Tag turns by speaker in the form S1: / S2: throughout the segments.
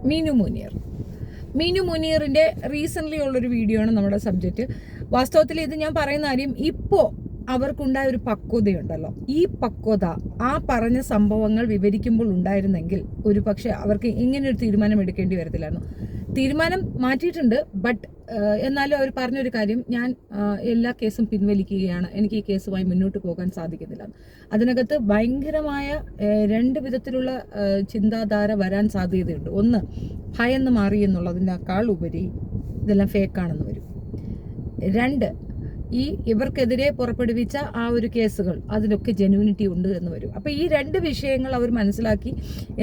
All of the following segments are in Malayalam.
S1: മീനു മുനീർ. മീനു മുനീറിൻ്റെ റീസെൻ്റ്ലി ഉള്ളൊരു വീഡിയോ ആണ് നമ്മുടെ സബ്ജക്റ്റ്. വാസ്തവത്തിൽ ഇത് ഞാൻ പറയുന്ന കാര്യം ഇപ്പോൾ അവർക്കുണ്ടായ ഒരു പക്വതയുണ്ടല്ലോ, ഈ പക്വത ആ പറഞ്ഞ സംഭവങ്ങൾ വിവരിക്കുമ്പോൾ ഉണ്ടായിരുന്നെങ്കിൽ ഒരു പക്ഷേ അവർക്ക് ഇങ്ങനെയൊരു തീരുമാനം എടുക്കേണ്ടി വരത്തില്ലായിരുന്നു. തീരുമാനം മാറ്റിയിട്ടുണ്ട്, ബട്ട് എന്നാലും അവർ പറഞ്ഞൊരു കാര്യം, ഞാൻ എല്ലാ കേസും പിൻവലിക്കുകയാണ്, എനിക്ക് ഈ കേസുമായി മുന്നോട്ട് പോകാൻ സാധിക്കുന്നില്ല. അതിനകത്ത് ഭയങ്കരമായ രണ്ട് വിധത്തിലുള്ള ചിന്താധാര വരാൻ സാധ്യതയുണ്ട്. ഒന്ന്, ഭയന്ന് മാറി എന്നുള്ളതിനേക്കാൾ ഉപരി ഇതെല്ലാം ഫേക്കാണെന്ന് വരും. രണ്ട്, ഇവർക്കെതിരെ പുറപ്പെടുവിച്ച ആ ഒരു കേസുകൾ അതിലൊക്കെ ജെന്യൂനിറ്റി ഉണ്ട് എന്ന് വരും. അപ്പോൾ ഈ രണ്ട് വിഷയങ്ങൾ അവർ മനസ്സിലാക്കി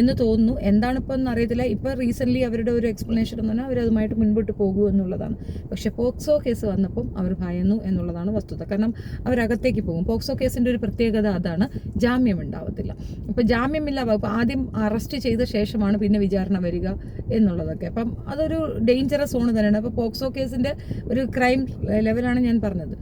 S1: എന്ന് തോന്നുന്നു. എന്താണിപ്പോൾ എന്ന് അറിയത്തില്ല. ഇപ്പോൾ റീസെൻ്റ്ലി അവരുടെ ഒരു എക്സ്പ്ലനേഷൻ എന്ന് പറഞ്ഞാൽ അവരതുമായിട്ട് മുൻപോട്ട് പോകും എന്നുള്ളതാണ്. പക്ഷേ പോക്സോ കേസ് വന്നപ്പം അവർ ഭയന്നു എന്നുള്ളതാണ് വസ്തുത. കാരണം അവരകത്തേക്ക് പോകും. പോക്സോ കേസിൻ്റെ ഒരു പ്രത്യേകത അതാണ്, ജാമ്യം ഉണ്ടാവത്തില്ല. അപ്പോൾ ജാമ്യമില്ല വകുപ്പ് ആദ്യം അറസ്റ്റ് ചെയ്ത ശേഷമാണ് പിന്നെ വിചാരണ വരിക എന്നുള്ളതൊക്കെ. അപ്പം അതൊരു ഡേഞ്ചറസ് സോൺ തന്നെയാണ്. അപ്പോൾ പോക്സോ കേസിൻ്റെ ഒരു ക്രൈം ലെവലാണ് ഞാൻ പറഞ്ഞത്.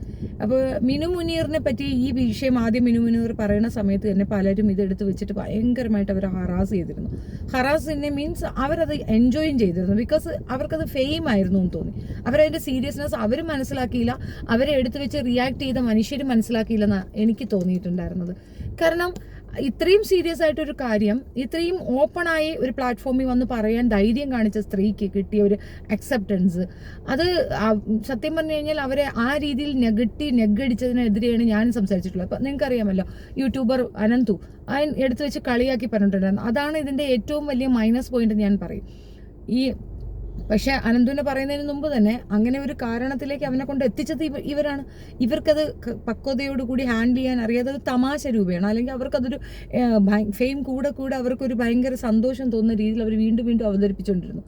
S1: അപ്പോൾ മിനു മുനീറിനെ പറ്റി ഈ വിഷയം ആദ്യം മിനു മുനീർ പറയുന്ന സമയത്ത് തന്നെ പലരും ഇതെടുത്ത് വെച്ചിട്ട് ഭയങ്കരമായിട്ട് അവർ ഹറാസ് ചെയ്തിരുന്നു. ഹറാസിനെ മീൻസ് അവരത് എൻജോയും ചെയ്തിരുന്നു. ബിക്കോസ് അവർക്കത് ഫെയിം ആയിരുന്നു എന്ന് തോന്നി. അവരതിൻ്റെ സീരിയസ്നെസ് അവർ മനസ്സിലാക്കിയില്ല. അവരെ എടുത്ത് വെച്ച് റിയാക്ട് ചെയ്ത മനുഷ്യർ മനസ്സിലാക്കിയില്ലെന്നാണ് എനിക്ക് തോന്നിയിട്ടുണ്ടായിരുന്നത്. കാരണം ഇത്രയും സീരിയസ് ആയിട്ടൊരു കാര്യം ഇത്രയും ഓപ്പണായി ഒരു പ്ലാറ്റ്ഫോമിൽ വന്ന് പറയാൻ ധൈര്യം കാണിച്ച സ്ത്രീക്ക് കിട്ടിയ ഒരു അക്സെപ്റ്റൻസ്, അത് സത്യം പറഞ്ഞു കഴിഞ്ഞാൽ അവരെ ആ രീതിയിൽ നെഗടിച്ചതിനെതിരെയാണ് ഞാൻ സംസാരിച്ചിട്ടുള്ളത്. അപ്പം നിങ്ങൾക്കറിയാമല്ലോ, യൂട്യൂബർ അനന്തു എടുത്തു വെച്ച് കളിയാക്കി പറഞ്ഞിട്ടുണ്ടായിരുന്നു. അതാണ് ഇതിൻ്റെ ഏറ്റവും വലിയ മൈനസ് പോയിന്റ് ഞാൻ പറയും. പക്ഷെ അനന്തുവിനെ പറയുന്നതിന് മുമ്പ് തന്നെ അങ്ങനെ ഒരു കാരണത്തിലേക്ക് അവനെ കൊണ്ട് എത്തിച്ചത് ഇവരാണ്. ഇവർക്കത് പക്വതയോടുകൂടി ഹാൻഡിൽ ചെയ്യാൻ അറിയാതെ അത് തമാശ രൂപയാണ്, അല്ലെങ്കിൽ അവർക്കതൊരു ഫെയിം കൂടെ അവർക്കൊരു ഭയങ്കര സന്തോഷം തോന്നുന്ന രീതിയിൽ അവർ വീണ്ടും അവതരിപ്പിച്ചുകൊണ്ടിരുന്നു.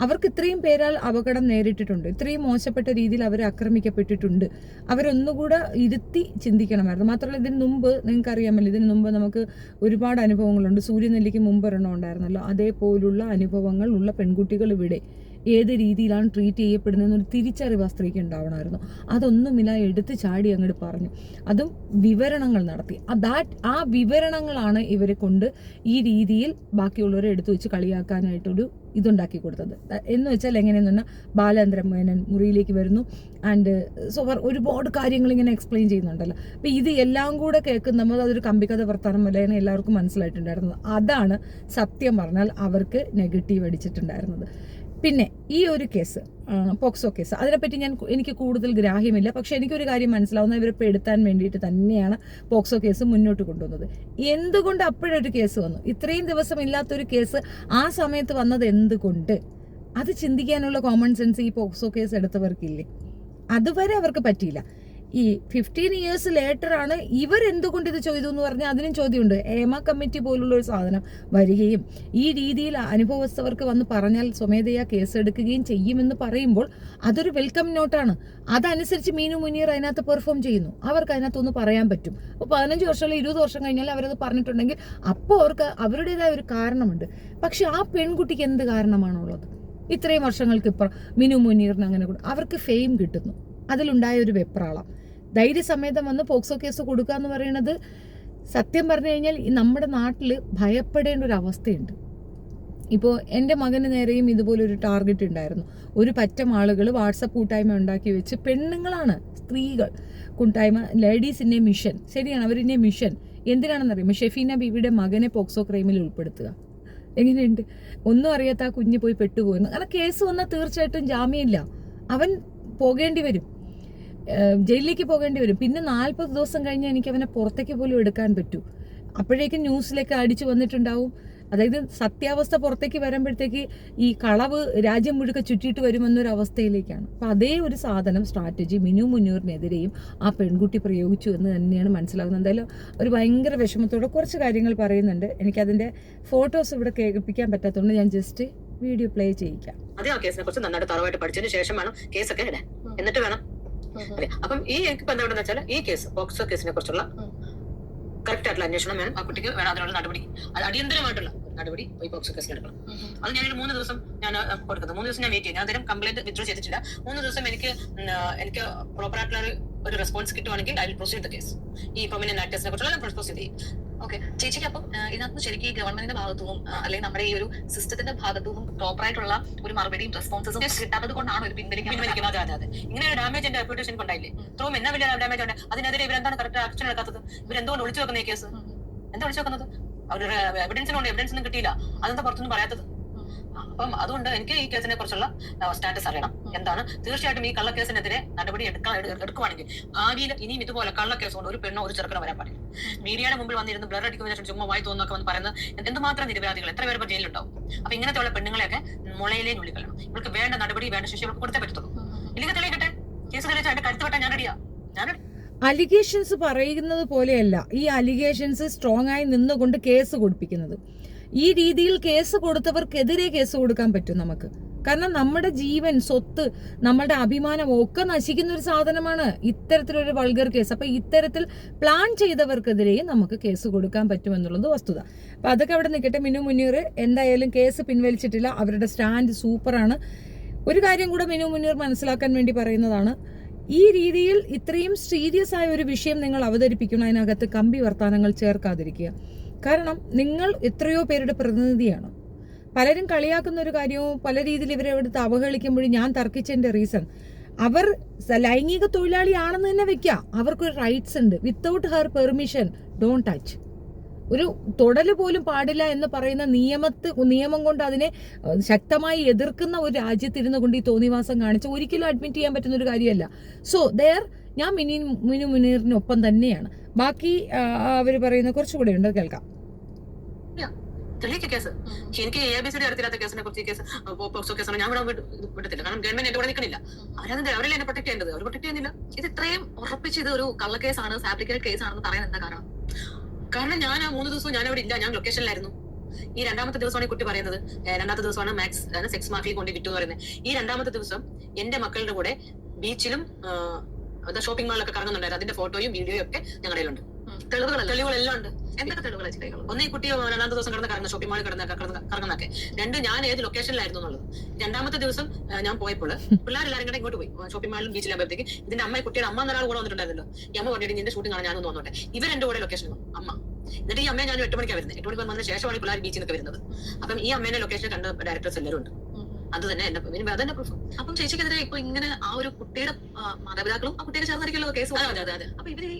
S1: അവർക്ക് ഇത്രയും പേരാൽ അപകടം നേരിട്ടിട്ടുണ്ട്, ഇത്രയും മോശപ്പെട്ട രീതിയിൽ അവർ ആക്രമിക്കപ്പെട്ടിട്ടുണ്ട്. അവരൊന്നുകൂടെ ഇരുത്തി ചിന്തിക്കണമായിരുന്നു. മാത്രമല്ല ഇതിന് മുമ്പ് നിങ്ങൾക്കറിയാമല്ലോ, ഇതിന് മുമ്പ് നമുക്ക് ഒരുപാട് അനുഭവങ്ങളുണ്ട്. സൂര്യനെല്ലിക്ക് മുമ്പ് ഒരെണ്ണം ഉണ്ടായിരുന്നല്ലോ, അതേപോലുള്ള അനുഭവങ്ങൾ ഉള്ള പെൺകുട്ടികൾ ഇവിടെ ഏത് രീതിയിലാണ് ട്രീറ്റ് ചെയ്യപ്പെടുന്നതെന്നൊരു തിരിച്ചറിവ് ആ സ്ത്രീക്ക് ഉണ്ടാവണമായിരുന്നു. അതൊന്നുമില്ല, എടുത്ത് ചാടി അങ്ങോട്ട് പറഞ്ഞു. അതും വിവരണങ്ങൾ നടത്തി. ആ വിവരണങ്ങളാണ് ഇവരെ കൊണ്ട് ഈ രീതിയിൽ ബാക്കിയുള്ളവരെ എടുത്തു വെച്ച് കളിയാക്കാനായിട്ടൊരു ഇതുണ്ടാക്കി കൊടുത്തത്. എന്ന് വെച്ചാൽ എങ്ങനെയെന്ന് പറഞ്ഞാൽ, ബാലേന്ദ്രൻ മേനൻ മുറിയിലേക്ക് വരുന്നു ആൻഡ് ഒരുപാട് കാര്യങ്ങൾ ഇങ്ങനെ എക്സ്പ്ലെയിൻ ചെയ്യുന്നുണ്ടല്ലോ. അപ്പം ഇത് എല്ലാം കൂടെ കേൾക്കുമ്പോൾ അതൊരു കമ്പിക്കഥ വർത്താനം പോലെയാണ് എല്ലാവർക്കും മനസ്സിലായിട്ടുണ്ടായിരുന്നത്. അതാണ് സത്യം പറഞ്ഞാൽ അവർക്ക് നെഗറ്റീവ് അടിച്ചിട്ടുണ്ടായിരുന്നത്. പിന്നെ ഈ ഒരു കേസ്, പോക്സോ കേസ്, അതിനെപ്പറ്റി എനിക്ക് കൂടുതൽ ഗ്രാഹ്യമില്ല. പക്ഷെ എനിക്കൊരു കാര്യം മനസ്സിലാവുന്ന, ഇവരെ പെടുത്താൻ വേണ്ടിയിട്ട് തന്നെയാണ് പോക്സോ കേസ് മുന്നോട്ട് കൊണ്ടുവന്നത്. എന്തുകൊണ്ട് അപ്പോഴൊരു കേസ് വന്നു? ഇത്രയും ദിവസം ഇല്ലാത്തൊരു കേസ് ആ സമയത്ത് വന്നത് എന്തുകൊണ്ട്? അത് ചിന്തിക്കാനുള്ള കോമൺ സെൻസ് ഈ പോക്സോ കേസ് എടുത്തവർക്കില്ലേ? അതുവരെ അവർക്ക് പറ്റിയില്ല. ഈ 15 years ലേറ്ററാണ് ഇവരെന്തുകൊണ്ട് ഇത് ചെയ്തു എന്ന് പറഞ്ഞാൽ അതിനും ചോദ്യമുണ്ട്. ഹേമ കമ്മിറ്റി പോലുള്ള ഒരു സാധനം വരികയും ഈ രീതിയിൽ അനുഭവസ്ഥവർക്ക് വന്ന് പറഞ്ഞാൽ സ്വമേധയാ കേസെടുക്കുകയും ചെയ്യുമെന്ന് പറയുമ്പോൾ അതൊരു വെൽക്കം നോട്ടാണ്. അതനുസരിച്ച് മീനു മുനീർ അതിനകത്ത് പെർഫോം ചെയ്യുന്നു. അവർക്ക് അതിനകത്തൊന്ന് പറയാൻ പറ്റും. അപ്പോൾ 15 വർഷം അല്ലെങ്കിൽ 20 വർഷം കഴിഞ്ഞാൽ അവരത് പറഞ്ഞിട്ടുണ്ടെങ്കിൽ അപ്പോൾ അവർക്ക് അവരുടേതായ ഒരു കാരണമുണ്ട്. പക്ഷെ ആ പെൺകുട്ടിക്ക് എന്ത് കാരണമാണുള്ളത്? ഇത്രയും വർഷങ്ങൾക്ക് ഇപ്പുറം മിനു മുനീറിന് അങ്ങനെ അവർക്ക് ഫെയിം കിട്ടുന്നു. അതിലുണ്ടായ ഒരു വെപ്രാളം, ധൈര്യസമേതം വന്ന് പോക്സോ കേസ് കൊടുക്കുക എന്ന് പറയുന്നത് സത്യം പറഞ്ഞു കഴിഞ്ഞാൽ നമ്മുടെ നാട്ടിൽ ഭയപ്പെടേണ്ട ഒരു അവസ്ഥയുണ്ട്. ഇപ്പോൾ എൻ്റെ മകന് നേരെയും ഇതുപോലൊരു ടാർഗറ്റ് ഉണ്ടായിരുന്നു. ഒരു പറ്റം ആളുകൾ വാട്സപ്പ് കൂട്ടായ്മ ഉണ്ടാക്കി വെച്ച്, പെണ്ണുങ്ങളാണ്, സ്ത്രീകൾ കൂട്ടായ്മ, ലേഡീസ് ഇൻ എ മിഷൻ, ശരിയാണ്, അവരിൻ്റെ മിഷൻ എന്തിനാണെന്നറിയാം? ഷെഫീന ബീവിയുടെ മകനെ പോക്സോ ക്രൈമിൽ ഉൾപ്പെടുത്തുക. എങ്ങനെയുണ്ട്? ഒന്നും അറിയാത്ത ആ കുഞ്ഞ് പോയി പെട്ടുപോകുന്നു. കാരണം കേസ് വന്നാൽ തീർച്ചയായിട്ടും ജാമ്യമില്ല, അവൻ പോകേണ്ടി വരും, ജയിലിലേക്ക് പോകേണ്ടി വരും. പിന്നെ 40 ദിവസം കഴിഞ്ഞ് എനിക്ക് അവനെ പുറത്തേക്ക് പോലും എടുക്കാൻ പറ്റൂ. അപ്പോഴേക്കും ന്യൂസിലേക്ക് അടിച്ചു വന്നിട്ടുണ്ടാവും. അതായത് സത്യാവസ്ഥ പുറത്തേക്ക് വരുമ്പോഴത്തേക്ക് ഈ കളവ് രാജ്യം മുഴുക്ക ചുറ്റിയിട്ട് വരുമെന്നൊരവസ്ഥയിലേക്കാണ്. അപ്പം അതേ ഒരു സാധനം, സ്ട്രാറ്റജി മിനു മുനീറിനെതിരെയും ആ പെൺകുട്ടി പ്രയോഗിച്ചു എന്ന് തന്നെയാണ് മനസ്സിലാകുന്നത്. എന്തായാലും ഒരു ഭയങ്കര വിഷമത്തോടെ കുറച്ച് കാര്യങ്ങൾ പറയുന്നുണ്ട്. എനിക്കതിൻ്റെ ഫോട്ടോസ് ഇവിടെ കേൾപ്പിക്കാൻ പറ്റാത്തതുകൊണ്ട് ഞാൻ ജസ്റ്റ് വീഡിയോ പ്ലേ ചെയ്യിക്കാം.
S2: അതേ ആ കേസിനെ കുറിച്ച് നന്നായിട്ട് തറവായിട്ട് പഠിച്ചതിന് ശേഷം വേണം കേസൊക്കെ ഇടാൻ. എന്നിട്ട് വേണം. അപ്പം എനിക്ക് ഇപ്പൊ എന്താണെന്ന് വെച്ചാൽ, ഈ കേസ് പോക്സോ കേസിനെ കുറിച്ചുള്ള കറക്റ്റ് ആയിട്ടുള്ള അന്വേഷണം വേണം. ആ കുട്ടിക്ക് വേണം അതിനുള്ള നടപടി, അത് അടിയന്തരമായിട്ടുള്ള നടപടി ഈ പോക്സോ കേസിൽ എടുക്കണം. അത് ഞാനൊരു 3 ദിവസം ഞാൻ കൊടുക്കുന്നത്. 3 ദിവസം ഞാൻ വെയിറ്റ് ചെയ്യും. ഞാൻ അതിനും കംപ്ലൈന്റ് വിത്ഡ്രോ ചെയ്തിട്ടില്ല. 3 ദിവസം എനിക്ക് പ്രോപ്പർ ആയിട്ടുള്ള ഒരു റെസ്പോൺസ് കിട്ടുവാണെങ്കിൽ I will proceed the case. ഈ പെർമനന്റ് ആക്ടേഴ്സിനെ കുറിച്ചുള്ള ഞാൻ പ്രൊസീഡ് ചെയ്യും.
S3: ഓക്കെ ചേച്ചിക്ക് അപ്പം ഇതിനകത്ത് ശരിക്കും ഈ ഗവൺമെന്റിന്റെ ഭാഗത്തുനിന്നും അല്ലെങ്കിൽ നമ്മുടെ ഈ ഒരു സിസ്റ്റത്തിന്റെ ഭാഗത്തുനിന്നും പ്രോപ്പർ ആയിട്ടുള്ള ഒരു മറുപടിയും റെസ്പോൺസസും കിട്ടാത്തത് കൊണ്ടാണോ ഇത്
S2: പിൻവലിക്കുന്നത്? അതെ ഇങ്ങനെ ഒരു ഡാമേജ് എന്റെ റെപ്യൂട്ടേഷൻ ഉണ്ടായില്ലേ? ഇത്രയും എന്നാ വലിയ ഡാമേജ് ഉണ്ട്, അതിനെതിരെ ഇവരെന്താണ് കറക്റ്റ് ആക്ഷൻ എടുക്കാത്തത്? ഇവരെന്തുകൊണ്ട് ഒളിച്ചു വെക്കുന്ന ഈ കേസ്? എന്താ ഒളിച്ചു വെക്കുന്നത്? അവരുടെ എവിഡൻസ് ഒന്നും കിട്ടിയില്ല, അതെന്താ പുറത്തൊന്നും പറയാത്തത്? അപ്പം അതുകൊണ്ട് എനിക്ക് ഈ കേസിനെ കുറിച്ചുള്ള സ്റ്റാറ്റസ് അറിയണം എന്താണ്. തീർച്ചയായിട്ടും ഈ കള്ളക്കേസിനെതിരെ നടപടി എടുക്കുവാണെങ്കിൽ ഭാവിയിൽ ഇനിയും ഇതുപോലെ കള്ളക്കേസ് കൊണ്ട് ഒരു പെണ്ണോ ഒരു ചെറുക്കനോ വരാൻ പാടില്ല. മീഡിയയുടെ മുമ്പിൽ വന്നിരുന്ന് ബ്ലർ അടിക്കുന്ന ചുമ്മാ വായി തോന്നൊക്കെ വന്ന് പറയുന്നത് എന്തുമാത്രം നിരപരാധികൾ, എത്ര പേര് ജയിലുണ്ടാവും. അപ്പൊ ഇങ്ങനത്തെയുള്ള പെണ്ണുങ്ങളെയൊക്കെ മുളയിലേ നുള്ളിക്കളയണം. ഇവർക്ക് വേണ്ട നടപടി വേണ്ട ശിക്ഷ ഇവർക്ക് കൊടുത്തേ പറ്റത്തുള്ളൂ. ഇല്ലെങ്കിൽ തെളിയിക്കട്ടെ, കേസ് തെളിയിച്ചാൽ കരുത്ത് വെട്ടാൻ ഞാൻ റെഡിയാ.
S1: അലിഗേഷൻസ് പറയുന്നത് പോലെയല്ല ഈ അലിഗേഷൻസ് സ്ട്രോങ് ആയി നിന്നുകൊണ്ട് കേസ് കൊടുപ്പിക്കുന്നത്. ഈ രീതിയിൽ കേസ് കൊടുത്തവർക്കെതിരെ കേസ് കൊടുക്കാൻ പറ്റും നമുക്ക്. കാരണം നമ്മുടെ ജീവൻ, സ്വത്ത്, നമ്മുടെ അഭിമാനം ഒക്കെ നശിക്കുന്ന ഒരു സാധനമാണ് ഇത്തരത്തിലൊരു വൾഗർ കേസ്. അപ്പൊ ഇത്തരത്തിൽ പ്ലാൻ ചെയ്തവർക്കെതിരെയും നമുക്ക് കേസ് കൊടുക്കാൻ പറ്റുമെന്നുള്ളത് വസ്തുത. അപ്പൊ അതൊക്കെ അവിടെ നിൽക്കട്ടെ. മിനു മുനീർ എന്തായാലും കേസ് പിൻവലിച്ചിട്ടില്ല. അവരുടെ സ്റ്റാൻഡ് സൂപ്പറാണ്. ഒരു കാര്യം കൂടെ മിനു മുനീർ മനസ്സിലാക്കാൻ വേണ്ടി പറയുന്നതാണ്, ഈ രീതിയിൽ ഇത്രയും സീരിയസ് ആയ ഒരു വിഷയം നിങ്ങൾ അവതരിപ്പിക്കണം, അതിനകത്ത് കമ്പി വർത്താനങ്ങൾ ചേർക്കാതിരിക്കുക. കാരണം നിങ്ങൾ എത്രയോ പേരുടെ പ്രതിനിധിയാണ്. പലരും കളിയാക്കുന്ന ഒരു കാര്യവും പല രീതിയിൽ ഇവരെ എടുത്ത് അവഹേളിക്കുമ്പോഴും ഞാൻ തർക്കിച്ചതിന്റെ റീസൺ, അവർ ലൈംഗിക തൊഴിലാളിയാണെന്ന് തന്നെ വെക്കുക. അവർക്കൊരു റൈറ്റ്സ് ഉണ്ട്. Without her permission don't touch. ഒരു തൊടല് പോലും പാടില്ല എന്ന് പറയുന്ന നിയമം കൊണ്ട് അതിനെ ശക്തമായി എതിർക്കുന്ന ഒരു രാജ്യത്തിരുന്നു കൊണ്ട് ഈ തോന്നിവാസം കാണിച്ച് ഒരിക്കലും അഡ്മിറ്റ് ചെയ്യാൻ പറ്റുന്ന ഒരു കാര്യമല്ല. സോ ഞാൻ മിനു മുനീറിനൊപ്പം തന്നെയാണ്. ബാക്കി അവർ പറയുന്ന കുറച്ചുകൂടെ ഉണ്ട്, കേൾക്കാം.
S2: കേസ് എനിക്ക് ABCD അറിയത്തില്ലാത്ത കേസിനെ കുറിച്ച് കേസ് പോക്സോ കേസാണ് ഞാൻ വിടത്തില്ല. കാരണം ഗവൺമെന്റ് എന്റെ കൂടെ നിൽക്കുന്നില്ല. അവരല്ലേ എന്നെ പ്രൊട്ടക്ട് ചെയ്യേണ്ടത്, അവർ പ്രൊട്ടക്ട് ചെയ്യുന്നില്ല.
S3: ഇത് ഇത്രയും ഉറപ്പിച്ച് ഇത് ഒരു കള്ളക്കേസാണ്, ഫാബ്രിക്കേറ്റഡ് കേസാണെന്ന് പറയാൻ എന്താ കാരണം?
S2: കാരണം ഞാൻ ആ 3 ദിവസവും ഞാൻ അവിടെ ഇല്ല, ഞാൻ ലൊക്കേഷനിലായിരുന്നു. ഈ 2ാമത്തെ ദിവസമാണ് ഈ കുട്ടി പറയുന്നത് 2ാമത്തെ ദിവസമാണ് മാക്സ് സെക്സ് മാഫിയ കൊണ്ട് വിറ്റു എന്ന് പറയുന്നത്. ഈ 2ാമത്തെ ദിവസം എന്റെ മക്കളുടെ കൂടെ ബീച്ചിലും ഷോപ്പിംഗ് മാളിലൊക്കെ കറങ്ങുന്നുണ്ടായിരുന്നു. അതിന്റെ ഫോട്ടോയും വീഡിയോയും ഒക്കെ ഞങ്ങളുടെ ഉണ്ട്. തെളിവുകളെല്ലാം ഉണ്ട്.
S3: എന്തൊക്കെ തെളിവുകൾ?
S2: ഒന്ന് ഈ കുട്ടി 2ാമത്തെ ദിവസം കറങ്ങുന്ന ഷോപ്പിംഗ് മാളിൽ കറങ്ങുന്നൊക്കെ. 2 ഞാൻ ഏത് ലൊക്കേഷനിലായിരുന്നു എന്നുള്ളത്. 2ാമത്തെ ദിവസം ഞാൻ പോയപ്പോൾ പിള്ളേരെല്ലാരും കൂടെ ഇങ്ങോട്ട് പോയി ഷോപ്പിംഗ് മാളിലും ബീച്ചിലാകുമ്പോഴത്തേക്ക് ഇതിന്റെ കുട്ടിയുടെ അമ്മ എന്നൊരാൾ കൂടെ വന്നിട്ടുണ്ടായിരുന്നല്ലോ. ഈ അമ്മ പറഞ്ഞിട്ട് നിന്റെ ഷൂട്ടിംഗ് ആണ് ഞാനൊന്ന് വന്നോട്ടെ. ഇവരെന്റെ കൂടെ ലൊക്കേഷൻ അമ്മ. എന്നിട്ട് ഈ അമ്മയെ ഞാൻ 8 മണിക്കാണ് വരുന്നത്. 8 മണിക്ക് വന്നതിന് ശേഷമാണ് പിള്ളേർ ബീച്ചിൽ നിന്നൊക്കെ വരുന്നത്. അപ്പം ഈ അമ്മേനെ ലൊക്കേഷൻ കണ്ട ഡയറക്ടേഴ്സ് എല്ലാവരും ഉണ്ട്. അത് തന്നെ അതന്നെ പ്രൂഫ്.
S3: അപ്പം ചേച്ചിക്കെതിരെ ഇപ്പൊ ഇങ്ങനെ ആ ഒരു കുട്ടിയുടെ മാതാപിതാക്കളും ആ കുട്ടിയെ ചേർന്നിരിക്കലോ കേസ്?
S2: അതെ.
S3: അപ്പൊ ഇവര്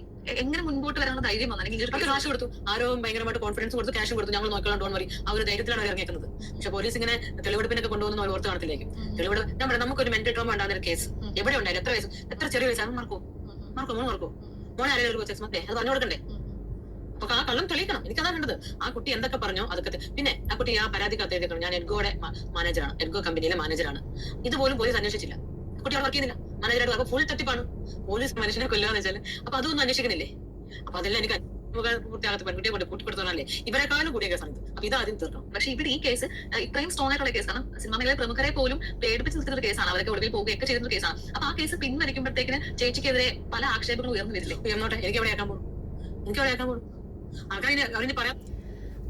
S3: എങ്ങനെ മുൻപോട്ട് വരാനുള്ള ധൈര്യം വന്നെങ്കിൽ
S2: കാശ് കൊടുത്തു, ആരോ ഭയങ്കരമായിട്ട് കോൺഫിഡൻസ് കൊടുത്തു, ക്യാഷും കൊടുത്തു, ഞങ്ങൾ നോക്കിക്കോളാം ഡോൺ വറി. ആ ഒരു ധൈര്യത്തിലാണ് ഇറങ്ങിക്കുന്നത്. പക്ഷെ പോലീസ് ഇങ്ങനെ തെളിവെടുപ്പിനൊക്കെ കൊണ്ടുവന്ന് ഓർത്ത് കാണത്തിലേക്ക്. തെളിവെടുപ്പ് നമുക്കൊരു മെന്റൽ ട്രോമ ഉണ്ടാകുന്ന ഒരു കേസ് എവിടെ ഉണ്ടായില്ല. എത്ര ചെറിയ വയസ്സാണ് മറക്കോ മോനെ ആരെങ്കിലും അത് പറഞ്ഞു കൊടുക്കണ്ടേ? അപ്പൊ ആ കള്ളം തെളിയിക്കണം. എനിക്കതാ വേണ്ടത്. ആ കുട്ടി എന്തൊക്കെ പറഞ്ഞോ അതൊക്കെ. പിന്നെ ആ കുട്ടി ആ പരാതി കത്തെഴുതിക്കണം, ഞാൻ എഡ്ഗോയുടെ മാനേജറാണ്, എഡ്ഗോ കമ്പനിയിലെ മാനേജറാണ്. ഇതുപോലും പോലീസ് അന്വേഷിച്ചില്ല. കുട്ടി അവിടെ വർക്ക് ചെയ്യുന്നില്ല, മാനേജറായിട്ട്. അപ്പൊ ഫുൾ തട്ടിപ്പാണ്. പോലീസ് മനുഷ്യനെ കൊല്ലാന്ന് വെച്ചാൽ അപ്പൊ അതൊന്നും അന്വേഷിക്കുന്നില്ലേ? അപ്പൊ അതെല്ലാം എനിക്ക് പൂർത്തിയാകത്ത് പെൺകുട്ടിയെ കൊണ്ട് കൂട്ടിക്കൊടുത്തോളല്ലേ ഇവരെക്കാളും കൂടിയ കേസാണ്. അപ്പൊ ഇത് ആദ്യം തീർക്കണം.
S3: പക്ഷെ ഇവിടെ ഈ കേസ് ഇത്രയും സ്ട്രോങ് ആയിട്ടുള്ള കേസാണ്. സിനിമ മേഖലയിലെ പ്രമുഖരെ പോലും പേടിപ്പിച്ച് നിർത്തുന്ന ഒരു കേസാണ്. അവരൊക്കെ ഒടുവിൽ പോവുകയൊക്കെ ചെയ്യുന്ന ഒരു കേസാണ്. അപ്പൊ ആ കേസ് പിൻവലിക്കുമ്പോഴത്തേക്കിന് ചേച്ചിക്കെതിരെ പല ആക്ഷേപങ്ങളും ഉയർന്നു വരില്ലേ?
S2: ഉയർന്നോട്ടെ, എനിക്ക് എവിടെ ആക്കാൻ പോകും?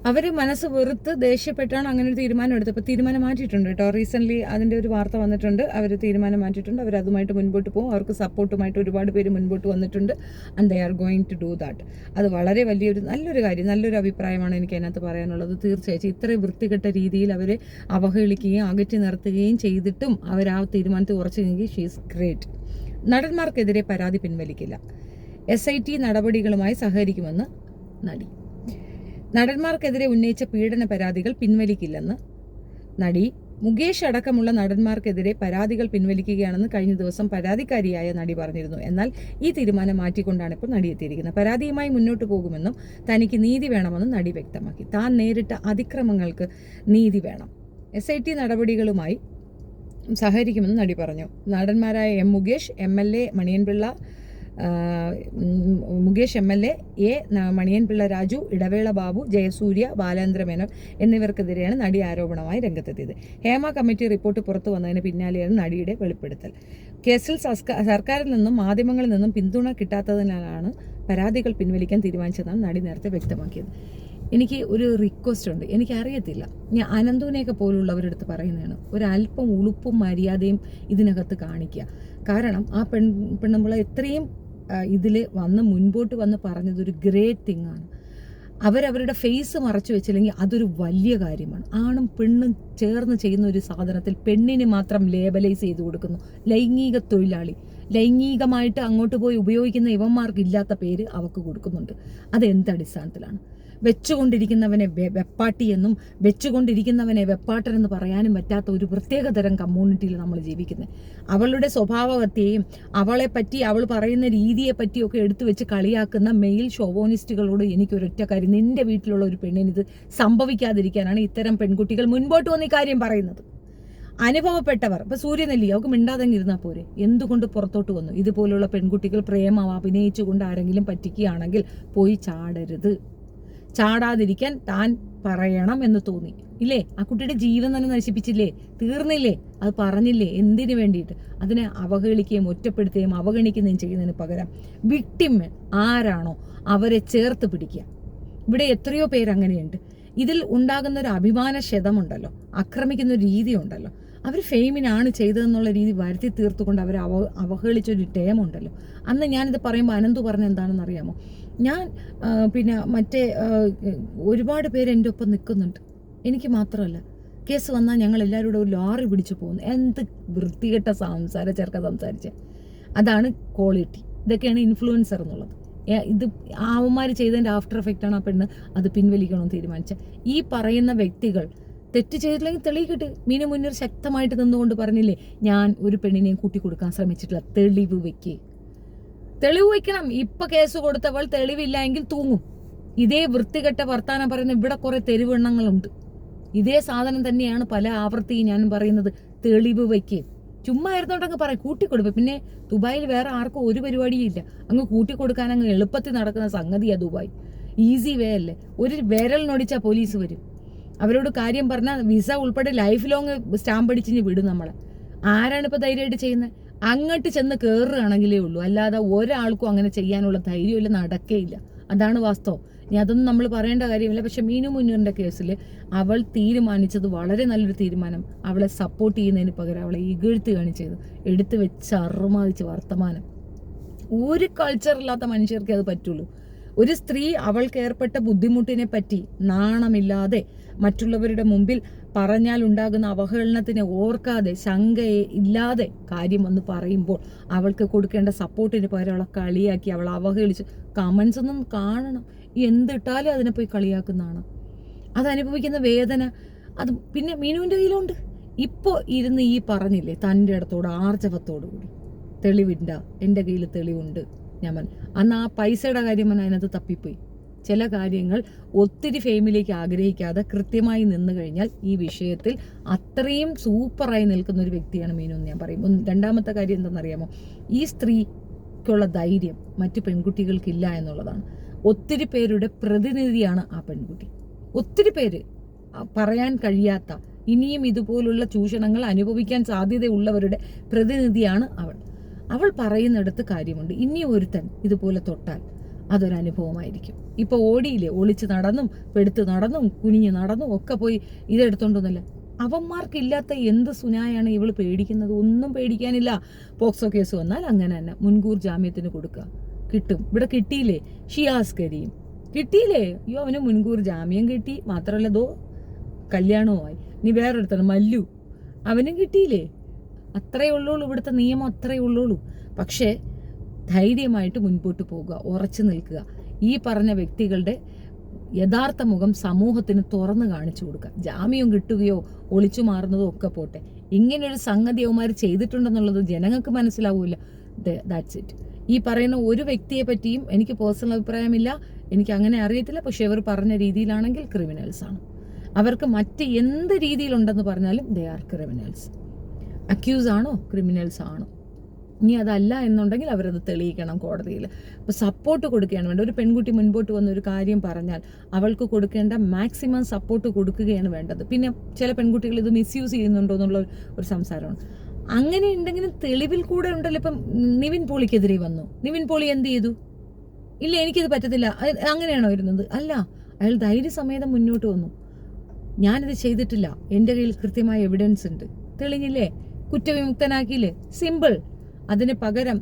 S1: അവർ മനസ്സ് വെറുത്ത് ദേഷ്യപ്പെട്ടാണ് അങ്ങനെ ഒരു തീരുമാനം എടുത്തത്. അപ്പോൾ തീരുമാനം മാറ്റിയിട്ടുണ്ട് കേട്ടോ. റീസെൻ്റ്ലി അതിൻ്റെ ഒരു വാർത്ത വന്നിട്ടുണ്ട്. അവർ തീരുമാനം മാറ്റിയിട്ടുണ്ട്. അവർ അതുമായിട്ട് മുൻപോട്ട് പോകും. അവർക്ക് സപ്പോർട്ടുമായിട്ട് ഒരുപാട് പേര് മുൻപോട്ട് വന്നിട്ടുണ്ട്. And they are going to do that. അത് വളരെ നല്ലൊരു കാര്യം, നല്ലൊരു അഭിപ്രായമാണ് എനിക്ക് അതിനകത്ത് പറയാനുള്ളത്. തീർച്ചയായിട്ടും ഇത്രയും വൃത്തികെട്ട രീതിയിൽ അവരെ അവഹേളിക്കുകയും അകറ്റി നിർത്തുകയും ചെയ്തിട്ടും അവർ ആ തീരുമാനത്തിൽ ഉറച്ചെങ്കിൽ ഷീ ഈസ് ഗ്രേറ്റ്. നടന്മാർക്കെതിരെ പരാതി പിൻവലിക്കില്ല. SIT നടപടികളുമായി സഹകരിക്കുമെന്ന് നടി. നടന്മാർക്കെതിരെ ഉന്നയിച്ച പീഡന പരാതികൾ പിൻവലിക്കില്ലെന്ന് നടി. മുകേഷ് അടക്കമുള്ള നടന്മാർക്കെതിരെ പരാതികൾ പിൻവലിക്കുകയാണെന്ന് കഴിഞ്ഞ ദിവസം പരാതിക്കാരിയായ നടി പറഞ്ഞിരുന്നു. എന്നാൽ ഈ തീരുമാനം മാറ്റിക്കൊണ്ടാണ് ഇപ്പോൾ നടി എത്തിയിരിക്കുന്നത്. പരാതിയുമായി മുന്നോട്ട് പോകുമെന്നും തനിക്ക് നീതി വേണമെന്നും നടി വ്യക്തമാക്കി. താൻ നേരിട്ട അതിക്രമങ്ങൾക്ക് നീതി വേണം. SIT നടപടികളുമായി സഹകരിക്കുമെന്ന് നടി പറഞ്ഞു. നടന്മാരായ മുകേഷ് MLA മണിയൻപിള്ള, മുകേഷ് MLA, മണിയൻപിള്ള രാജു, ഇടവേള ബാബു, ജയസൂര്യ, ബാലേന്ദ്ര മേനോൻ എന്നിവർക്കെതിരെയാണ് നടി ആരോപണമായി രംഗത്തെത്തിയത്. ഹേമ കമ്മിറ്റി റിപ്പോർട്ട് പുറത്തു വന്നതിന് പിന്നാലെയാണ് നടിയുടെ വെളിപ്പെടുത്തൽ. കേസിൽ സർക്കാരിൽ നിന്നും മാധ്യമങ്ങളിൽ നിന്നും പിന്തുണ കിട്ടാത്തതിനാലാണ് പരാതികൾ പിൻവലിക്കാൻ തീരുമാനിച്ചതെന്നാണ് നടി നേരത്തെ വ്യക്തമാക്കിയത്. എനിക്ക് ഒരു റിക്വസ്റ്റ് ഉണ്ട്. എനിക്കറിയത്തില്ല, ഞാൻ അനന്തുവിനെയൊക്കെ പോലുള്ളവരെടുത്ത് പറയുന്നതാണ്, ഒരല്പം ഉളുപ്പും മര്യാദയും ഇതിനകത്ത് കാണിക്കുക. കാരണം ആ പെണ്ണുമ്പിള്ള എത്രയും ഇതിൽ മുൻപോട്ട് വന്ന് പറഞ്ഞതൊരു ഗ്രേറ്റ് തിങ് ആണ്. അവരവരുടെ ഫേസ് മറച്ചു വെച്ചില്ലെങ്കിൽ അതൊരു വലിയ കാര്യമാണ്. ആണും പെണ്ണും ചേർന്ന് ചെയ്യുന്ന ഒരു സാധനത്തിൽ പെണ്ണിന് മാത്രം ലേബലൈസ് ചെയ്ത് കൊടുക്കുന്നു. ലൈംഗിക തൊഴിലാളി, ലൈംഗികമായിട്ട് അങ്ങോട്ട് പോയി ഉപയോഗിക്കുന്ന ഇവന്മാർക്ക് ഇല്ലാത്ത പേര് അവർക്ക് കൊടുക്കുന്നുണ്ട്. അത് എന്തടിസ്ഥാനത്തിലാണ്? വെച്ചുകൊണ്ടിരിക്കുന്നവനെ വെപ്പാട്ടി എന്നും വെച്ചുകൊണ്ടിരിക്കുന്നവനെ വെപ്പാട്ടനെന്ന് പറയാനും പറ്റാത്ത ഒരു പ്രത്യേകതരം കമ്മ്യൂണിറ്റിയിൽ നമ്മൾ ജീവിക്കുന്നത്. അവളുടെ സ്വഭാവത്തെയും അവളെ പറ്റി അവൾ പറയുന്ന രീതിയെ പറ്റിയൊക്കെ എടുത്തു വെച്ച് കളിയാക്കുന്ന മെയിൽ ഷോവോണിസ്റ്റുകളോട് എനിക്കൊരൊറ്റ കാര്യം, നിന്റെ വീട്ടിലുള്ള ഒരു പെണ്ണിന് ഇത് സംഭവിക്കാതിരിക്കാനാണ് ഇത്തരം പെൺകുട്ടികൾ മുൻപോട്ട് വന്ന് ഈ കാര്യം പറയുന്നത്. അനുഭവപ്പെട്ടവർ, ഇപ്പൊ സൂര്യനെല്ലി അവർക്ക് മിണ്ടാതെങ്കിൽ ഇരുന്നാൽ പോരെ, എന്തുകൊണ്ട് പുറത്തോട്ട് വന്നു? ഇതുപോലുള്ള പെൺകുട്ടികൾ പ്രേമം അഭിനയിച്ചുകൊണ്ട് ആരെങ്കിലും പറ്റിക്കുകയാണെങ്കിൽ പോയി ചാടരുത്. ചാടാതിരിക്കാൻ താൻ പറയണം എന്ന് തോന്നി ഇല്ലേ? ആ കുട്ടിയുടെ ജീവൻ തന്നെ നശിപ്പിച്ചില്ലേ? തീർന്നില്ലേ? അത് പറഞ്ഞില്ലേ? എന്തിനു വേണ്ടിയിട്ട്? അതിനെ അവഹേളിക്കുകയും ഒറ്റപ്പെടുത്തുകയും അവഗണിക്കുകയും ചെയ്യുന്നതിന് പകരം വിക്ടിം ആരാണോ അവരെ ചേർത്ത് പിടിക്കുക. ഇവിടെ എത്രയോ പേരങ്ങനെയുണ്ട്. ഇതിൽ ഉണ്ടാകുന്ന ഒരു അഭിമാന ക്ഷതമുണ്ടല്ലോ, ആക്രമിക്കുന്ന ഒരു രീതി ഉണ്ടല്ലോ, അവർ ഫെയിമിനാണ് ചെയ്തതെന്നുള്ള രീതി വരുത്തി തീർത്തുകൊണ്ട് അവർ അവഹേളിച്ചൊരു ടേമുണ്ടല്ലോ. അന്ന് ഞാനിത് പറയുമ്പോൾ അനന്തു പറഞ്ഞ എന്താണെന്ന് അറിയാമോ? ഞാൻ പിന്നെ മറ്റേ ഒരുപാട് പേര് എൻ്റെ ഒപ്പം നിൽക്കുന്നുണ്ട്, എനിക്ക് മാത്രമല്ല, കേസ് വന്നാൽ ഞങ്ങൾ എല്ലാവരും കൂടെ ഒരു ലോറി പിടിച്ചു പോകുന്നു. എന്ത് വൃത്തികെട്ട ചെറുക്ക സംസാരിച്ച്. അതാണ് ക്വാളിറ്റി. ഇതൊക്കെയാണ് ഇൻഫ്ലുവൻസർ എന്നുള്ളത്. ഇത് അവന്മാർ ചെയ്തതിൻ്റെ ആഫ്റ്റർ എഫക്റ്റാണ് ആ പെണ്ണ് അത് പിൻവലിക്കണമെന്ന് തീരുമാനിച്ച. ഈ പറയുന്ന വ്യക്തികൾ തെറ്റ് ചെയ്തില്ലെങ്കിൽ തെളിയിക്കട്ടെ. മീനു മുന്നീർ ശക്തമായിട്ട് നിന്നുകൊണ്ട് പറഞ്ഞില്ലേ, ഞാൻ ഒരു പെണ്ണിനെയും കൂട്ടിക്കൊടുക്കാൻ ശ്രമിച്ചിട്ടില്ല. തെളിവ് വയ്ക്കണം. ഇപ്പൊ കേസ് കൊടുത്തവൾ തെളിവില്ല എങ്കിൽ തൂങ്ങും. ഇതേ വൃത്തികെട്ട വർത്താനം പറയുന്ന ഇവിടെ കുറെ തെരുവെണ്ണങ്ങളുണ്ട്. ഇതേ സാധനം തന്നെയാണ് പല ആവർത്തിയും ഞാൻ പറയുന്നത്. തെളിവ് വയ്ക്കേ. ചുമ്മാ ആയിരുന്നോണ്ടങ്ങ് പറയും കൂട്ടിക്കൊടുപ്പ്. പിന്നെ ദുബായിൽ വേറെ ആർക്കും ഒരു പരിപാടിയും ഇല്ല. അങ്ങ് കൂട്ടിക്കൊടുക്കാൻ അങ്ങ് എളുപ്പത്തിൽ നടക്കുന്ന സംഗതിയാ ദുബായ്. ഈസി വേ അല്ലേ? ഒരു വിരൽ നൊടിച്ചാൽ പോലീസ് വരും. അവരോട് കാര്യം പറഞ്ഞാൽ വിസ ഉൾപ്പെടെ ലൈഫ് ലോങ് സ്റ്റാമ്പ് അടിച്ചിഞ്ഞ് വിടും നമ്മളെ. ആരാണ് ഇപ്പൊ ധൈര്യമായിട്ട് ചെയ്യുന്നത്? അങ്ങോട്ട് ചെന്ന് കയറുകയാണെങ്കിലേ ഉള്ളൂ. അല്ലാതെ ഒരാൾക്കും അങ്ങനെ ചെയ്യാനുള്ള ധൈര്യമില്ല, നടക്കേയില്ല. അതാണ് വാസ്തവം. ഇനി അതൊന്നും നമ്മൾ പറയേണ്ട കാര്യമില്ല. പക്ഷെ മീനു മുന്നീറിന്റെ കേസിൽ അവൾ തീരുമാനിച്ചത് വളരെ നല്ലൊരു തീരുമാനം. അവളെ സപ്പോർട്ട് ചെയ്യുന്നതിന് പകരം അവളെ ഇകഴ്ത്ത് കാണിച്ചത്, എടുത്തു വെച്ച് അറുമാതിച്ച് വർത്തമാനം. ഒരു കൾച്ചറില്ലാത്ത മനുഷ്യർക്കേ അത് പറ്റുള്ളൂ. ഒരു സ്ത്രീ അവൾക്ക് ഏർപ്പെട്ട ബുദ്ധിമുട്ടിനെ പറ്റി നാണമില്ലാതെ മറ്റുള്ളവരുടെ മുമ്പിൽ പറഞ്ഞാൽ ഉണ്ടാകുന്ന അവഹേളനത്തിനെ ഓർക്കാതെ ശങ്കയെ ഇല്ലാതെ കാര്യം വന്ന് പറയുമ്പോൾ അവൾക്ക് കൊടുക്കേണ്ട സപ്പോർട്ടിന് പകരം അവളെ കളിയാക്കി, അവളെ അവഹേളിച്ച് കമൻസ് ഒന്നും കാണണം. എന്തിട്ടാലും അതിനെ പോയി കളിയാക്കുന്നതാണ്. അതനുഭവിക്കുന്ന വേദന അത് പിന്നെ മീനുവിൻ്റെ കയ്യിലുണ്ട്. ഇപ്പോൾ ഇരുന്ന് ഈ പറഞ്ഞില്ലേ തൻ്റെ ഇടത്തോട് ആർജവത്തോടു കൂടി, തെളിവില്ല, എൻ്റെ കയ്യിൽ തെളിവുണ്ട്. ഞാൻ അന്ന് ആ പൈസയുടെ കാര്യം അതിനകത്ത് തപ്പിപ്പോയി. ചില കാര്യങ്ങൾ ഒത്തിരി ഫെയിമിലേക്ക് ആഗ്രഹിക്കാതെ കൃത്യമായി നിന്ന് കഴിഞ്ഞാൽ ഈ വിഷയത്തിൽ അത്രയും സൂപ്പറായി നിൽക്കുന്ന ഒരു വ്യക്തിയാണ് മീനു എന്ന് ഞാൻ പറയും. രണ്ടാമത്തെ കാര്യം എന്താണെന്നറിയാമോ? ഈ സ്ത്രീക്കുള്ള ധൈര്യം മറ്റു പെൺകുട്ടികൾക്കില്ല എന്നുള്ളതാണ്. ഒത്തിരി പേരുടെ പ്രതിനിധിയാണ് ആ പെൺകുട്ടി. ഒത്തിരി പേര് പറയാൻ കഴിയാത്ത, ഇനിയും ഇതുപോലുള്ള ചൂഷണങ്ങൾ അനുഭവിക്കാൻ സാധ്യതയുള്ളവരുടെ പ്രതിനിധിയാണ് അവൾ. അവൾ പറയുന്നിടത്ത് കാര്യമുണ്ട്. ഇനി ഒരുത്തൻ ഇതുപോലെ തൊട്ടാൽ അതൊരനുഭവമായിരിക്കും. ഇപ്പോൾ ഓടിയില്ലേ, ഒളിച്ച് നടന്നും പെടുത്ത് നടന്നും കുനിഞ്ഞ് നടന്നും ഒക്കെ പോയി ഇതെടുത്തോണ്ടൊന്നുമില്ല. അവന്മാർക്കില്ലാത്ത എന്ത് സുനായാണ് ഇവൾ പേടിക്കുന്നത്? ഒന്നും പേടിക്കാനില്ല. പോക്സോ കേസ് വന്നാൽ അങ്ങനെ തന്നെ മുൻകൂർ ജാമ്യത്തിന് കൊടുക്കുക, കിട്ടും. ഇവിടെ കിട്ടിയില്ലേ ഷിയാസ് കരീം, കിട്ടിയില്ലേ? അയ്യോ അവന് മുൻകൂർ ജാമ്യം കിട്ടി. മാത്രമല്ല കല്യാണവുമായി. ഇനി വേറൊരുത്തണ് മല്ലു, അവനും കിട്ടിയില്ലേ? അത്രയേ ഉള്ളൂള്ളൂ. ഇവിടുത്തെ നിയമം അത്രയേ ഉള്ളൂള്ളൂ. പക്ഷേ ധൈര്യമായിട്ട് മുൻപോട്ട് പോകുക, ഉറച്ചു നിൽക്കുക. ഈ പറഞ്ഞ വ്യക്തികളുടെ യഥാർത്ഥ മുഖം സമൂഹത്തിന് തുറന്നു കാണിച്ചു കൊടുക്കുക. ജാമ്യം കിട്ടുകയോ ഒളിച്ചു മാറുന്നതോ ഒക്കെ പോട്ടെ, ഇങ്ങനൊരു സംഗതി അവന്മാർ ചെയ്തിട്ടുണ്ടെന്നുള്ളത് ജനങ്ങൾക്ക് മനസ്സിലാവില്ല. That's it. ഈ പറയുന്ന ഒരു വ്യക്തിയെ പറ്റിയും എനിക്ക് പേഴ്സണൽ അഭിപ്രായമില്ല, എനിക്ക് അങ്ങനെ അറിയത്തില്ല. പക്ഷെ ഇവർ പറഞ്ഞ രീതിയിലാണെങ്കിൽ ക്രിമിനൽസ് ആണ്. അവർക്ക് മറ്റ് എന്ത് രീതിയിലുണ്ടെന്ന് പറഞ്ഞാലും ദേ ആർ ക്രിമിനൽസ്. അക്യൂസ് ആണോ, ക്രിമിനൽസ് ആണോ? ഇനി അതല്ല എന്നുണ്ടെങ്കിൽ അവരത് തെളിയിക്കണം കോടതിയിൽ. അപ്പോൾ സപ്പോർട്ട് കൊടുക്കുകയാണ് വേണ്ടത്. ഒരു പെൺകുട്ടി മുൻപോട്ട് വന്ന ഒരു കാര്യം പറഞ്ഞാൽ അവൾക്ക് കൊടുക്കേണ്ട മാക്സിമം സപ്പോർട്ട് കൊടുക്കുകയാണ് വേണ്ടത്. പിന്നെ ചില പെൺകുട്ടികൾ ഇത് മിസ്യൂസ് ചെയ്യുന്നുണ്ടോ എന്നുള്ള ഒരു സംസാരമാണ്. അങ്ങനെ ഉണ്ടെങ്കിലും തെളിവിൽ കൂടെ ഉണ്ടല്ലോ. ഇപ്പം നിവിൻ പോളിക്കെതിരെ വന്നു. നിവിൻ പോളി എന്ത് ചെയ്തു? ഇല്ല എനിക്കിത് പറ്റത്തില്ല, അങ്ങനെയാണോ വരുന്നത്? അല്ല, അയാൾ ധൈര്യസമേതം മുന്നോട്ട് വന്നു. ഞാനിത് ചെയ്തിട്ടില്ല, എൻ്റെ കയ്യിൽ കൃത്യമായ എവിഡൻസ് ഉണ്ട്. തെളിഞ്ഞില്ലേ? കുറ്റവിമുക്തനാക്കിയില്ലേ? സിമ്പിൾ. അതിന് പകരം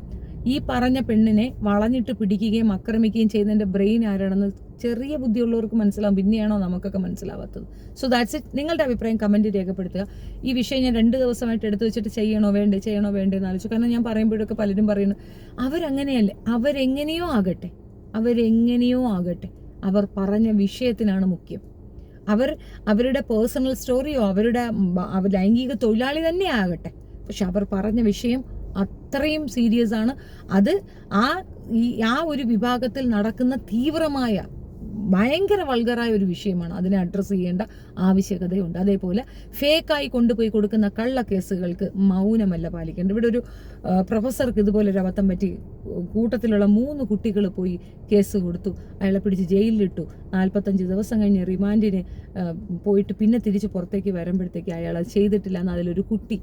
S1: ഈ പറഞ്ഞ പെണ്ണിനെ വളഞ്ഞിട്ട് പിടിക്കുകയും ആക്രമിക്കുകയും ചെയ്യുന്നതിൻ്റെ ബ്രെയിൻ ആരാണെന്ന് ചെറിയ ബുദ്ധിയുള്ളവർക്ക് മനസ്സിലാവും, പിന്നെയാണോ നമുക്കൊക്കെ മനസ്സിലാവാത്തത്? So that's it. നിങ്ങളുടെ അഭിപ്രായം കമൻറ്റ് രേഖപ്പെടുത്തുക. ഈ വിഷയം ഞാൻ 2 ദിവസമായിട്ട് എടുത്തു വെച്ചിട്ട് ചെയ്യണോ വേണ്ടേ എന്ന് ആലോചിച്ചു. കാരണം ഞാൻ പറയുമ്പോഴൊക്കെ പലരും പറയുന്നു അവരങ്ങനെയല്ലേ, അവരെങ്ങനെയോ ആകട്ടെ, അവർ പറഞ്ഞ വിഷയത്തിനാണ് മുഖ്യം. അവരുടെ പേഴ്സണൽ സ്റ്റോറിയോ അവരുടെ ലൈംഗിക തൊഴിലാളി തന്നെ ആകട്ടെ, പക്ഷെ അവർ പറഞ്ഞ വിഷയം അത്രയും സീരിയസ് ആണ്. അത് ആ ഒരു വിഭാഗത്തിൽ നടക്കുന്ന തീവ്രമായ ഭയങ്കര വൾഗറായ ഒരു വിഷയമാണ്. അതിനെ അഡ്രസ്സ് ചെയ്യേണ്ട ആവശ്യകതയുണ്ട്. അതേപോലെ ഫേക്കായി കൊണ്ടുപോയി കൊടുക്കുന്ന കള്ളക്കേസുകൾക്ക് മൗനമല്ല പാലിക്കേണ്ടത്. ഇവിടെ ഒരു പ്രൊഫസർക്ക് ഇതുപോലെ ഒരു അബദ്ധം പറ്റി, കൂട്ടത്തിലുള്ള 3 കുട്ടികൾ പോയി കേസ് കൊടുത്തു, അയാളെ പിടിച്ച് ജയിലിലിട്ടു. 45 ദിവസം കഴിഞ്ഞ് റിമാൻഡിന് പോയിട്ട് പിന്നെ തിരിച്ച് പുറത്തേക്ക് വരുമ്പോഴത്തേക്ക് അയാൾ അത് ചെയ്തിട്ടില്ല എന്ന് അതിലൊരു കുട്ടി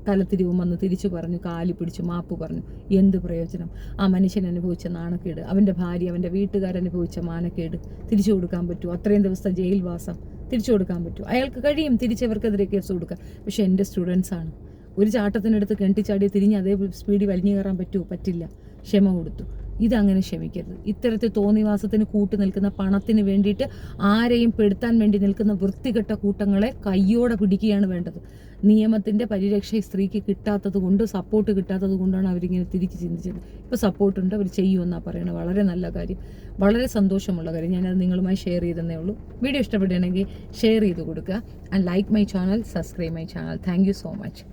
S1: തലത്തിരിവും വന്ന് തിരിച്ചു പറഞ്ഞു, കാലി പിടിച്ചു മാപ്പ് പറഞ്ഞു. എന്ത് പ്രയോജനം? ആ മനുഷ്യൻ അനുഭവിച്ച നാണക്കേട്, അവൻ്റെ ഭാര്യ അവൻ്റെ വീട്ടുകാരനുഭവിച്ച മാനക്കേട് തിരിച്ചു കൊടുക്കാൻ പറ്റുമോ? അത്രയും ദിവസത്തെ ജയിൽവാസം തിരിച്ചു കൊടുക്കാൻ പറ്റുമോ? അയാൾക്ക് കഴിയും തിരിച്ചവർക്കെതിരെ കേസ് കൊടുക്കാൻ. പക്ഷെ എൻ്റെ സ്റ്റുഡൻസാണ്, ഒരു ചാട്ടത്തിനടുത്ത് കെട്ടിച്ചാടി തിരിഞ്ഞ് അതേ സ്പീഡിൽ വലിഞ്ഞു കയറാൻ പറ്റുമോ? പറ്റില്ല. ക്ഷമ കൊടുത്തു. ഇതങ്ങനെ ക്ഷമിക്കരുത്. ഇത്തരത്തിൽ തോന്നിവാസത്തിന് കൂട്ടു നിൽക്കുന്ന, പണത്തിന് വേണ്ടിയിട്ട് ആരെയും പെടുത്താൻ വേണ്ടി നിൽക്കുന്ന വൃത്തികെട്ട കൂട്ടങ്ങളെ കയ്യോടെ പിടിക്കുകയാണ് വേണ്ടത്. നിയമത്തിൻ്റെ പരിരക്ഷ സ്ത്രീക്ക് കിട്ടാത്തത് കൊണ്ട്, സപ്പോർട്ട് കിട്ടാത്തത് കൊണ്ടാണ് അവരിങ്ങനെ തിരിച്ച് ചിന്തിച്ചത്. ഇപ്പോൾ സപ്പോർട്ടുണ്ട്, അവർ ചെയ്യുമെന്നാണ് പറയുന്നത്. വളരെ നല്ല കാര്യം, വളരെ സന്തോഷമുള്ള കാര്യം. ഞാനത് നിങ്ങളുമായി ഷെയർ ചെയ്തതേ ഉള്ളൂ. വീഡിയോ ഇഷ്ടപ്പെടുകയാണെങ്കിൽ ഷെയർ ചെയ്ത് കൊടുക്കുക. And like my channel, subscribe my channel. Thank you so much.